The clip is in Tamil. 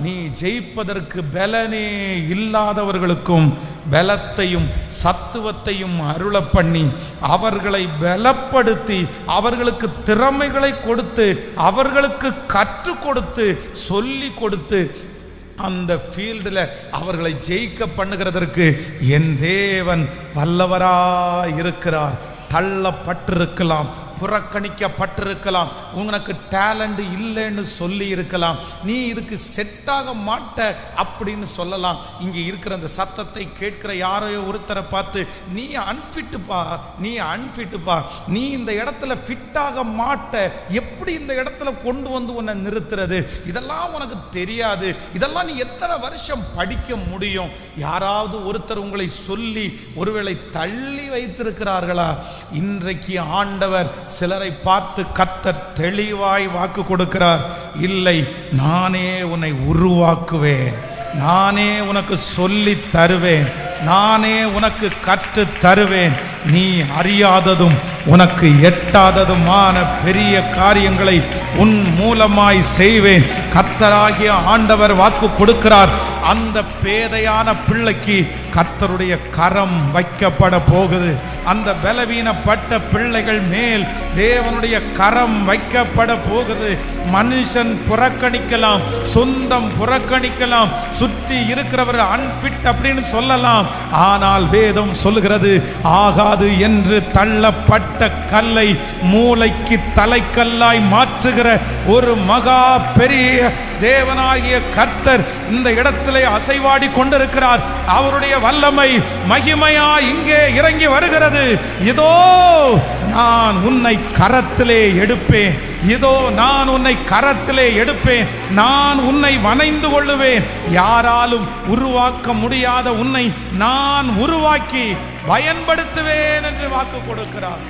நீ ஜெயிப்பதற்கு பலனே இல்லாதவர்களுக்கும் பலத்தையும் சத்துவத்தையும் அருள பண்ணி அவர்களை பலப்படுத்தி அவர்களுக்கு திறமைகளை கொடுத்து அவர்களுக்கு கற்றுக் கொடுத்து சொல்லி கொடுத்து அந்த ஃபீல்டில் அவர்களை ஜெயிக்க பண்ணுகிறதற்கு என் தேவன் வல்லவராய் இருக்கிறார். தள்ளப்பட்டிருக்கலாம், புறக்கணிக்கப்பட்டிருக்கலாம், உனக்கு டேலண்ட் இல்லைன்னு சொல்லி இருக்கலாம், நீ இதுக்கு செட்டாக மாட்ட அப்படின்னு சொல்லலாம். இங்கே இருக்கிற அந்த சத்தத்தை கேட்கிற யாரையோ ஒருத்தரை பார்த்து நீ அன்ஃபிட்டுப்பா, நீ அன்ஃபிட்டுப்பா, நீ இந்த இடத்துல ஃபிட்டாக மாட்ட, எப்படி இந்த இடத்துல கொண்டு வந்து உன்னை நிறுத்துறது, இதெல்லாம் உனக்கு தெரியாது, இதெல்லாம் நீ எத்தனை வருஷம் படிக்க முடியும்? யாராவது ஒருத்தர் உங்களை சொல்லி ஒருவேளை தள்ளி வைத்திருக்கிறார்களா? இன்றைக்கு ஆண்டவர் சிலரை பார்த்து கர்த்தர் தெளிவாய் வாக்கு கொடுக்கிறார். இல்லை, நானே உன்னை உருவாக்குவேன், நானே உனக்கு சொல்லி தருவேன், நானே உனக்கு கற்று தருவேன், நீ அறியாததும் உனக்கு எட்டாததுமான பெரிய காரியங்களை உன் மூலமாய் செய்வேன். கர்த்தராகிய ஆண்டவர் வாக்கு கொடுக்கிறார். அந்த பேதையான பிள்ளைக்கு கர்த்தருடைய கரம் வைக்கப்பட போகுது. அந்த பலவீனப்பட்ட பிள்ளைகள் மேல் தேவனுடைய கரம் வைக்கப்பட போகுது. மனுஷன் புறக்கணிக்கலாம், சொந்தம் புறக்கணிக்கலாம், சுற்றி இருக்கிறவர் அன்பிட் அப்படின்னு சொல்லலாம். ஆனால் வேதம் சொல்லுகிறது, ஆகாது என்று தள்ளப்பட்ட கல்லை மூளைக்கு தலைக்கல்லாய் மாற்றுகிற ஒரு மகா பெரிய தேவனாகிய கர்த்தர் இந்த இடத்திலே அசைவாடி கொண்டிருக்கிறார். அவருடைய வல்லமை மகிமையா இங்கே இறங்கி வருகிறது. இதோ நான் உன்னை கரத்திலே எடுப்பேன், இதோ நான் உன்னை கரத்திலே எடுப்பேன், நான் உன்னை வணைந்து கொள்ளுவேன், யாராலும் உருவாக்க முடியாத உன்னை நான் உருவாக்கி பயன்படுத்துவேன் என்று வாக்கு கொடுக்கிறார்.